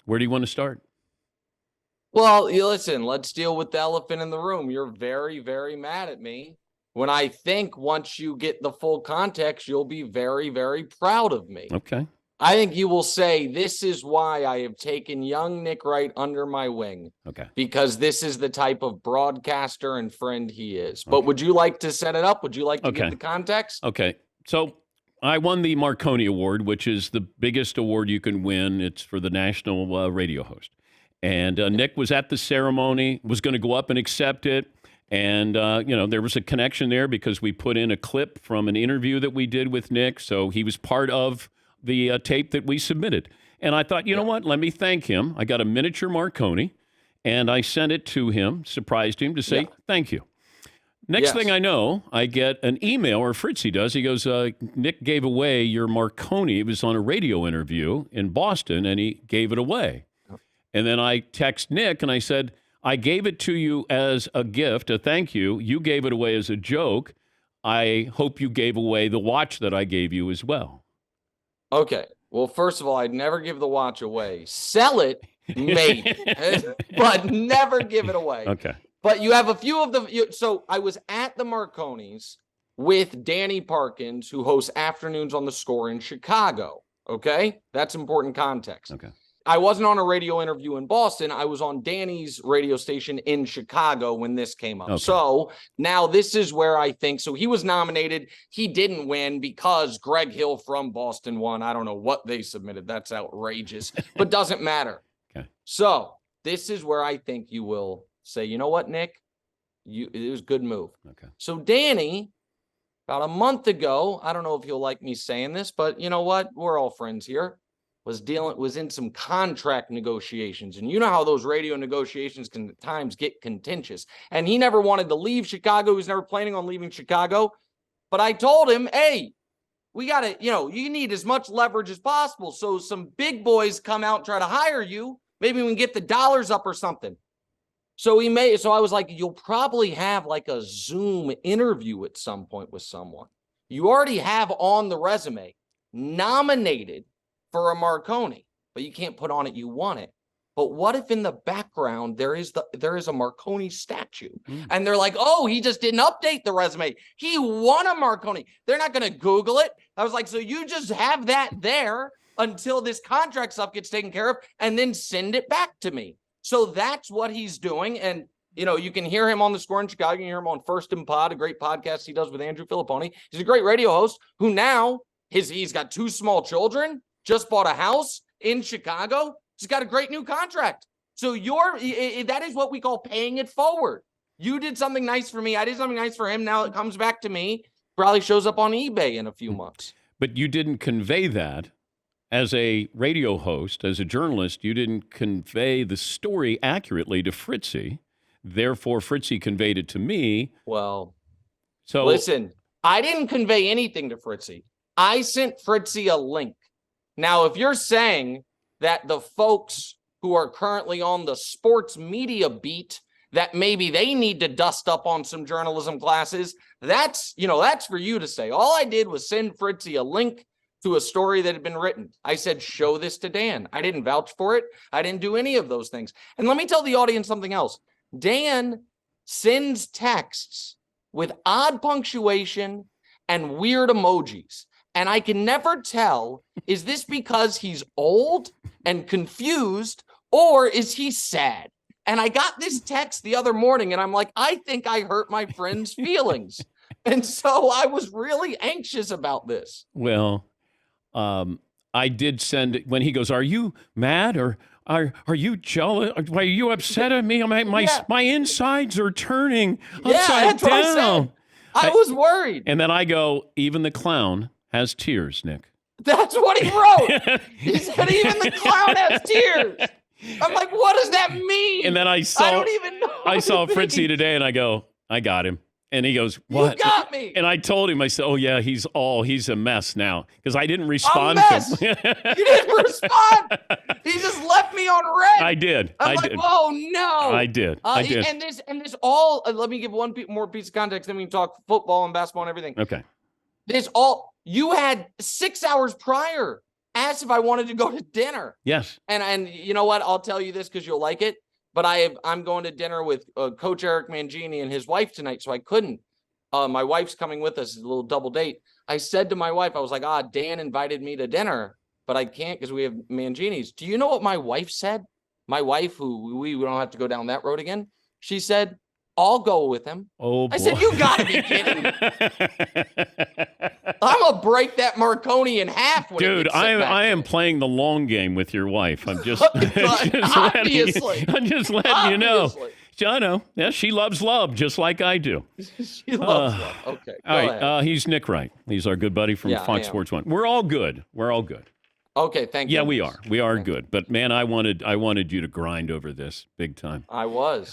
Where do you want to start? Well, listen, let's deal with the elephant in the room. You're very, very mad at me when I think once you get the full context, you'll be very, very proud of me. Okay. I think you will say, this is why I have taken young Nick Wright under my wing. Okay. Because this is the type of broadcaster and friend he is. But would you like to set it up? Would you like to give the context? Okay. So I won the Marconi Award, which is the biggest award you can win. It's for the national radio host. And Nick was at the ceremony, was going to go up and accept it. And, there was a connection there because we put in a clip from an interview that we did with Nick. So he was part of the tape that we submitted. And I thought, you know what? Let me thank him. I got a miniature Marconi, and I sent it to him, surprised him to say thank you. Next thing I know, I get an email, or Fritzy does. He goes, Nick gave away your Marconi. It was on a radio interview in Boston, and he gave it away. And then I text Nick, and I said, I gave it to you as a gift, a thank you. You gave it away as a joke. I hope you gave away the watch that I gave you as well. Okay. Well, first of all, I'd never give the watch away. Sell it, maybe, but never give it away. Okay. But you have a few of the... So I was at the Marconis with Danny Parkins, who hosts Afternoons on the Score in Chicago. Okay? That's important context. Okay. I wasn't on a radio interview in Boston. I was on Danny's radio station in Chicago when this came up. Okay. So now this is where I think, so he was nominated. He didn't win because Greg Hill from Boston won. I don't know what they submitted. That's outrageous, but doesn't matter. Okay. So this is where I think you will say, you know what, Nick? It was a good move. Okay. So Danny, about a month ago, I don't know if you'll like me saying this, but you know what? We're all friends here. Was in some contract negotiations. And you know how those radio negotiations can at times get contentious. And he never wanted to leave Chicago. He was never planning on leaving Chicago. But I told him, hey, we got to, you need as much leverage as possible. So some big boys come out and try to hire you. Maybe we can get the dollars up or something. So I was like, you'll probably have like a Zoom interview at some point with someone. You already have on the resume nominated for a Marconi, but you can't put on it you want it. But what if in the background there is a Marconi statue? And they're like, oh, he just didn't update the resume. He won a Marconi. They're not going to Google it. I was like, so you just have that there until this contract stuff gets taken care of and then send it back to me. So that's what he's doing. And, you can hear him on The Score in Chicago. You can hear him on First and Pod, a great podcast he does with Andrew Filipponi. He's a great radio host who now he's got 2 small children. Just bought a house in Chicago. He's got a great new contract. So that is what we call paying it forward. You did something nice for me. I did something nice for him. Now it comes back to me. Probably shows up on eBay in a few months. But you didn't convey that as a radio host, as a journalist. You didn't convey the story accurately to Fritzy. Therefore, Fritzy conveyed it to me. Well, so listen, I didn't convey anything to Fritzy. I sent Fritzy a link. Now, if you're saying that the folks who are currently on the sports media beat, that maybe they need to dust up on some journalism classes, that's for you to say. All I did was send Fritzy a link to a story that had been written. I said, show this to Dan. I didn't vouch for it. I didn't do any of those things. And let me tell the audience something else. Dan sends texts with odd punctuation and weird emojis. And I can never tell, is this because he's old and confused, or is he sad? And I got this text the other morning, and I'm like, I think I hurt my friend's feelings. And so I was really anxious about this. Well, I did send, when he goes, are you mad or are you jealous? Are you upset at me? My insides are turning upside down. I was worried. And then I go, even the clown has tears, Nick. That's what he wrote. He said even the clown has tears. I'm like, what does that mean? And then I don't even know. I saw Fritzy today, and I go, I got him. And he goes, what? You got me. And I told him, I said, oh, yeah, he's a mess now. Because I didn't respond to him. You didn't respond. He just left me on red. I did. I'm like, oh, no. I did. And this all, let me give one more piece of context, then we can talk football and basketball and everything. Okay. You had 6 hours prior asked if I wanted to go to dinner. Yes. And you know what? I'll tell you this because you'll like it. But I'm going to dinner with Coach Eric Mangini and his wife tonight, so I couldn't. My wife's coming with us, a little double date. I said to my wife, I was like, Dan invited me to dinner, but I can't because we have Mangini's. Do you know what my wife said? My wife, who we don't have to go down that road again. She said, I'll go with him. Oh, boy. I said, you got to be kidding me. I'm going to break that Marconi in half. Dude, I am playing the long game with your wife. I'm just, Obviously. I'm just letting you know. I know. Yeah, she loves love just like I do. She loves love. Okay. All right. He's Nick Wright. He's our good buddy from Fox Sports 1. We're all good. Okay, thank you. Yeah, we are. We are good. But man, I wanted you to grind over this big time. I was.